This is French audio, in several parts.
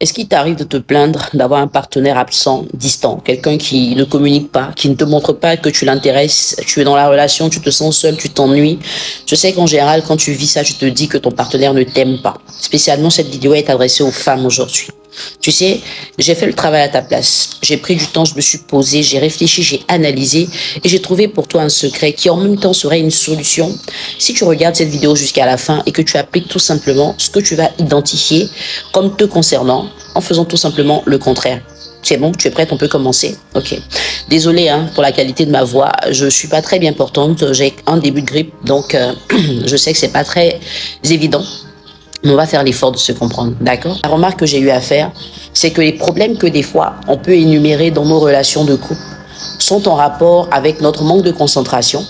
Est-ce qu'il t'arrive de te plaindre d'avoir un partenaire absent, distant, quelqu'un qui ne communique pas, qui ne te montre pas que tu l'intéresses, tu es dans la relation, tu te sens seul, tu t'ennuies? Je sais qu'en général, quand tu vis ça, tu te dis que ton partenaire ne t'aime pas. Spécialement, cette vidéo est adressée aux femmes aujourd'hui. Tu sais, j'ai fait le travail à ta place. J'ai pris du temps, je me suis posée, j'ai réfléchi, j'ai analysé et j'ai trouvé pour toi un secret qui en même temps serait une solution. Si tu regardes cette vidéo jusqu'à la fin et que tu appliques tout simplement ce que tu vas identifier comme te concernant en faisant tout simplement le contraire. C'est bon, tu es prête, on peut commencer? Ok. Désolée pour la qualité de ma voix, je suis pas très bien portante, j'ai un début de grippe, donc je sais que c'est pas très évident. On va faire l'effort de se comprendre, d'accord? La remarque que j'ai eu à faire, c'est que les problèmes que des fois on peut énumérer dans nos relations de couple sont en rapport avec notre manque de concentration,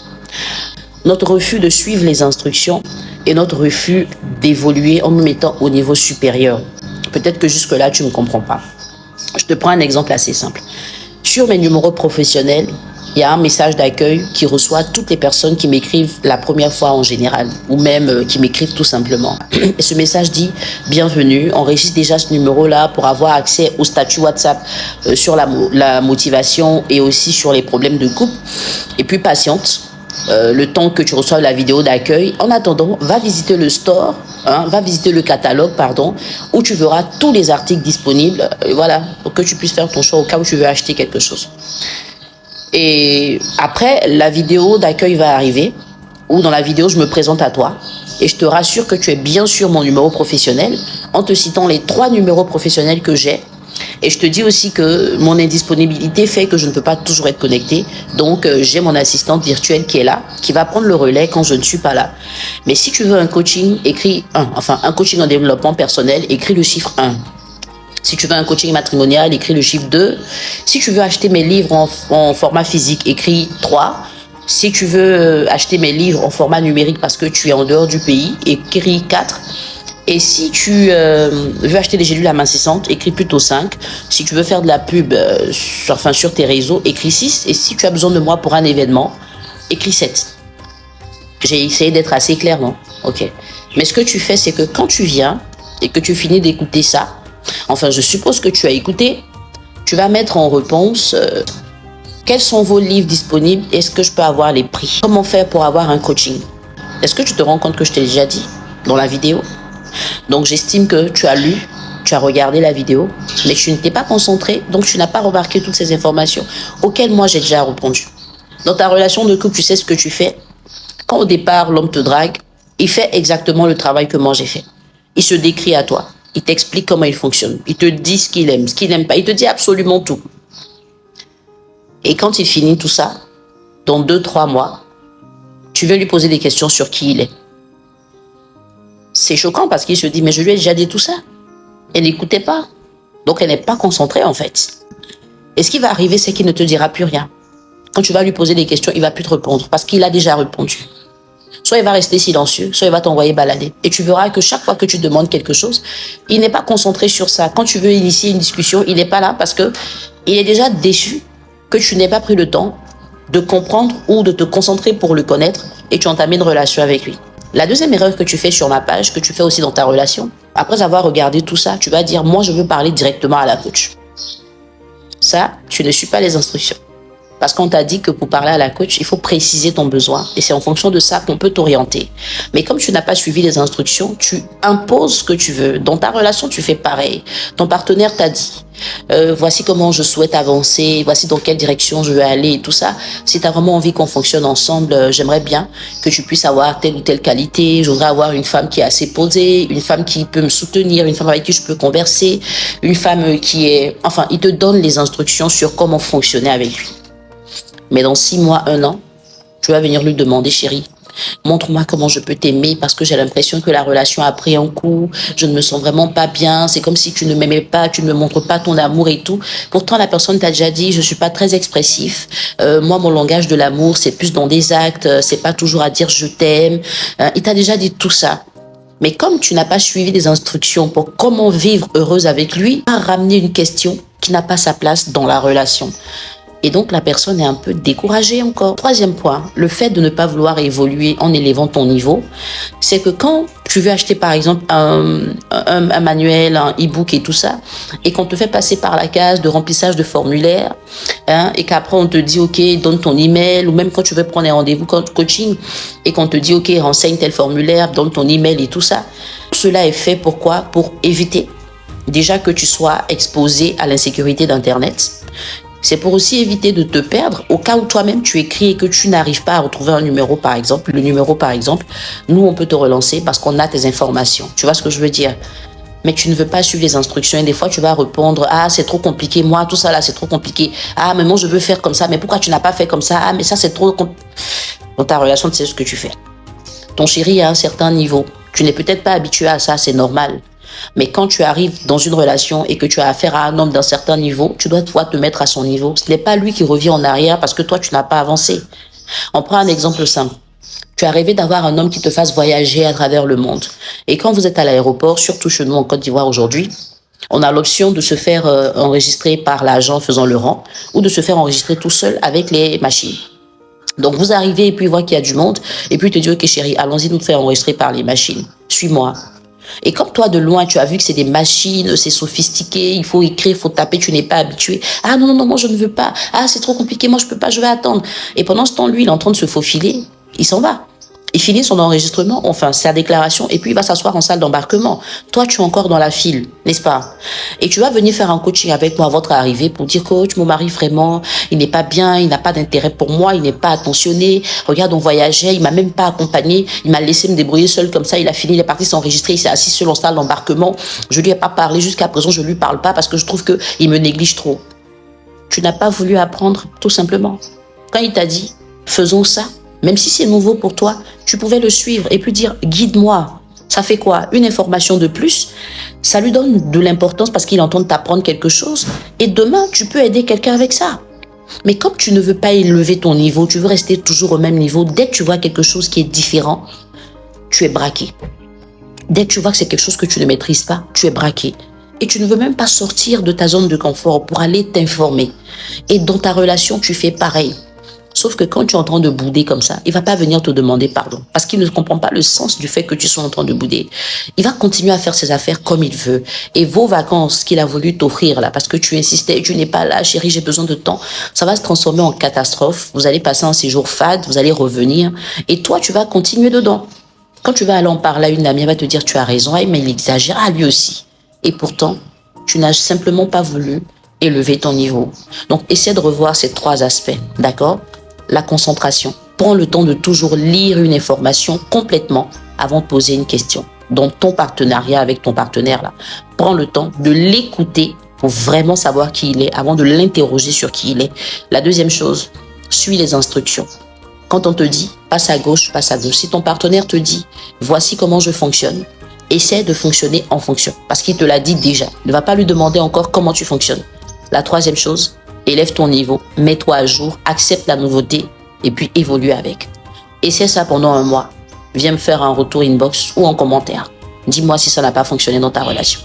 notre refus de suivre les instructions et notre refus d'évoluer en nous mettant au niveau supérieur. Peut-être que jusque-là, tu ne me comprends pas. Je te prends un exemple assez simple. Sur mes numéros professionnels, il y a un message d'accueil qui reçoit toutes les personnes qui m'écrivent la première fois en général, ou même qui m'écrivent tout simplement. Et ce message dit « Bienvenue, enregistre déjà ce numéro-là pour avoir accès au statut WhatsApp sur la motivation et aussi sur les problèmes de couple. Et puis patiente, le temps que tu reçois la vidéo d'accueil. En attendant, va visiter le store, va visiter le catalogue, où tu verras tous les articles disponibles, voilà, pour que tu puisses faire ton choix au cas où tu veux acheter quelque chose. » Et après, la vidéo d'accueil va arriver, où dans la vidéo, je me présente à toi et je te rassure que tu es bien sûr mon numéro professionnel en te citant les 3 numéros professionnels que j'ai. Et je te dis aussi que mon indisponibilité fait que je ne peux pas toujours être connectée. Donc, j'ai mon assistante virtuelle qui est là, qui va prendre le relais quand je ne suis pas là. Mais si tu veux un coaching, écris 1. Enfin, un coaching en développement personnel, écris le chiffre 1. Si tu veux un coaching matrimonial, écris le chiffre 2. Si tu veux acheter mes livres en format physique, écris 3. Si tu veux acheter mes livres en format numérique parce que tu es en dehors du pays, écris 4. Et si tu veux acheter des gélules amincissantes, écris plutôt 5. Si tu veux faire de la pub sur tes réseaux, écris 6. Et si tu as besoin de moi pour un événement, écris 7. J'ai essayé d'être assez clair, non? Ok. Mais ce que tu fais, c'est que quand tu viens et que tu finis d'écouter ça, enfin, je suppose que tu as écouté, tu vas mettre en réponse quels sont vos livres disponibles, est-ce que je peux avoir les prix? Comment faire pour avoir un coaching? Est-ce que tu te rends compte que je t'ai déjà dit dans la vidéo? Donc, j'estime que tu as lu, tu as regardé la vidéo, mais tu ne t'es pas concentré, donc tu n'as pas remarqué toutes ces informations auxquelles moi j'ai déjà répondu. Dans ta relation de couple, tu sais ce que tu fais. Quand au départ, l'homme te drague, il fait exactement le travail que moi j'ai fait. Il se décrit à toi. Il t'explique comment il fonctionne. Il te dit ce qu'il aime, ce qu'il n'aime pas. Il te dit absolument tout. Et quand il finit tout ça, dans 2-3 mois, tu veux lui poser des questions sur qui il est. C'est choquant parce qu'il se dit, mais je lui ai déjà dit tout ça. Elle n'écoutait pas. Donc elle n'est pas concentrée en fait. Et ce qui va arriver, c'est qu'il ne te dira plus rien. Quand tu vas lui poser des questions, il ne va plus te répondre parce qu'il a déjà répondu. Soit il va rester silencieux, soit il va t'envoyer balader. Et tu verras que chaque fois que tu demandes quelque chose, il n'est pas concentré sur ça. Quand tu veux initier une discussion, il n'est pas là parce que il est déjà déçu que tu n'aies pas pris le temps de comprendre ou de te concentrer pour le connaître et tu entames une relation avec lui. La deuxième erreur que tu fais sur ma page, que tu fais aussi dans ta relation, après avoir regardé tout ça, tu vas dire, moi je veux parler directement à la coach. Ça, tu ne suis pas les instructions. Parce qu'on t'a dit que pour parler à la coach, il faut préciser ton besoin. Et c'est en fonction de ça qu'on peut t'orienter. Mais comme tu n'as pas suivi les instructions, tu imposes ce que tu veux. Dans ta relation, tu fais pareil. Ton partenaire t'a dit, voici comment je souhaite avancer, voici dans quelle direction je veux aller et tout ça. Si tu as vraiment envie qu'on fonctionne ensemble, j'aimerais bien que tu puisses avoir telle ou telle qualité. Je voudrais avoir une femme qui est assez posée, une femme qui peut me soutenir, une femme avec qui je peux converser, une femme qui est... Enfin, il te donne les instructions sur comment fonctionner avec lui. Mais dans 6 mois, 1 an, tu vas venir lui demander, chérie, montre-moi comment je peux t'aimer parce que j'ai l'impression que la relation a pris un coup, je ne me sens vraiment pas bien, c'est comme si tu ne m'aimais pas, tu ne me montres pas ton amour et tout. Pourtant, la personne t'a déjà dit, je suis pas très expressif. Moi, mon langage de l'amour, c'est plus dans des actes, c'est pas toujours à dire je t'aime. Il t'a déjà dit tout ça. Mais comme tu n'as pas suivi les instructions pour comment vivre heureuse avec lui, tu as ramené une question qui n'a pas sa place dans la relation. Et donc, la personne est un peu découragée encore. Troisième point, le fait de ne pas vouloir évoluer en élevant ton niveau, c'est que quand tu veux acheter, par exemple, un manuel, un e-book et tout ça, et qu'on te fait passer par la case de remplissage de formulaire, et qu'après on te dit, OK, donne ton email, ou même quand tu veux prendre un rendez-vous coaching, et qu'on te dit, OK, renseigne tel formulaire, donne ton email et tout ça, cela est fait pourquoi? Pour éviter déjà que tu sois exposé à l'insécurité d'Internet. C'est pour aussi éviter de te perdre au cas où toi-même tu écris et que tu n'arrives pas à retrouver un numéro, par exemple. Le numéro, par exemple, nous, on peut te relancer parce qu'on a tes informations. Tu vois ce que je veux dire? Mais tu ne veux pas suivre les instructions et des fois, tu vas répondre, ah, c'est trop compliqué. Moi, tout ça là, c'est trop compliqué. Ah, mais moi, je veux faire comme ça. Mais pourquoi tu n'as pas fait comme ça? Ah, mais ça, c'est trop compliqué. Dans ta relation, tu sais ce que tu fais. Ton chéri a un certain niveau. Tu n'es peut-être pas habitué à ça, c'est normal. Mais quand tu arrives dans une relation et que tu as affaire à un homme d'un certain niveau, tu dois pouvoir te mettre à son niveau. Ce n'est pas lui qui revient en arrière parce que toi, tu n'as pas avancé. On prend un exemple simple. Tu as rêvé d'avoir un homme qui te fasse voyager à travers le monde. Et quand vous êtes à l'aéroport, surtout chez nous en Côte d'Ivoire aujourd'hui, on a l'option de se faire enregistrer par l'agent faisant le rang ou de se faire enregistrer tout seul avec les machines. Donc vous arrivez et puis il voit qu'il y a du monde et puis il te dit, OK chérie, allons-y nous faire enregistrer par les machines. Suis-moi. Et comme toi, de loin, tu as vu que c'est des machines, c'est sophistiqué, il faut écrire, il faut taper, tu n'es pas habitué. Ah non, non, non, moi je ne veux pas. Ah, c'est trop compliqué, moi je peux pas, je vais attendre. Et pendant ce temps, lui, il est en train de se faufiler, il s'en va. Il finit son enregistrement, enfin sa déclaration, et puis il va s'asseoir en salle d'embarquement. Toi, tu es encore dans la file, n'est-ce pas? Et tu vas venir faire un coaching avec moi à votre arrivée pour dire, coach, mon mari vraiment, il n'est pas bien, il n'a pas d'intérêt pour moi, il n'est pas attentionné. Regarde, on voyageait, il m'a même pas accompagné, il m'a laissé me débrouiller seul comme ça, il a fini, il est parti s'enregistrer, il s'est assis seul en salle d'embarquement. Je lui ai pas parlé jusqu'à présent, je lui parle pas parce que je trouve que il me néglige trop. Tu n'as pas voulu apprendre, tout simplement. Quand il t'a dit, faisons ça, même si c'est nouveau pour toi, tu pouvais le suivre et puis dire, guide-moi. Ça fait quoi? Une information de plus. Ça lui donne de l'importance parce qu'il entend t'apprendre quelque chose. Et demain, tu peux aider quelqu'un avec ça. Mais comme tu ne veux pas élever ton niveau, tu veux rester toujours au même niveau, dès que tu vois quelque chose qui est différent, tu es braqué. Dès que tu vois que c'est quelque chose que tu ne maîtrises pas, tu es braqué. Et tu ne veux même pas sortir de ta zone de confort pour aller t'informer. Et dans ta relation, tu fais pareil. Sauf que quand tu es en train de bouder comme ça, il va pas venir te demander pardon. Parce qu'il ne comprend pas le sens du fait que tu sois en train de bouder. Il va continuer à faire ses affaires comme il veut. Et vos vacances qu'il a voulu t'offrir là, parce que tu insistais, tu n'es pas là, chérie, j'ai besoin de temps, ça va se transformer en catastrophe. Vous allez passer un séjour fade, vous allez revenir. Et toi, tu vas continuer dedans. Quand tu vas aller en parler à une amie, elle va te dire, tu as raison, mais il exagère, lui aussi. Et pourtant, tu n'as simplement pas voulu élever ton niveau. Donc, essaie de revoir ces trois aspects, d'accord? La concentration. Prends le temps de toujours lire une information complètement avant de poser une question. Dans ton partenariat avec ton partenaire, là, prends le temps de l'écouter pour vraiment savoir qui il est avant de l'interroger sur qui il est. La deuxième chose, suis les instructions. Quand on te dit passe à gauche, passe à gauche. Si ton partenaire te dit voici comment je fonctionne, essaie de fonctionner en fonction parce qu'il te l'a dit déjà. Ne va pas lui demander encore comment tu fonctionnes. La troisième chose, élève ton niveau, mets-toi à jour, accepte la nouveauté et puis évolue avec. Essaie ça pendant un mois. Viens me faire un retour inbox ou en commentaire. Dis-moi si ça n'a pas fonctionné dans ta relation.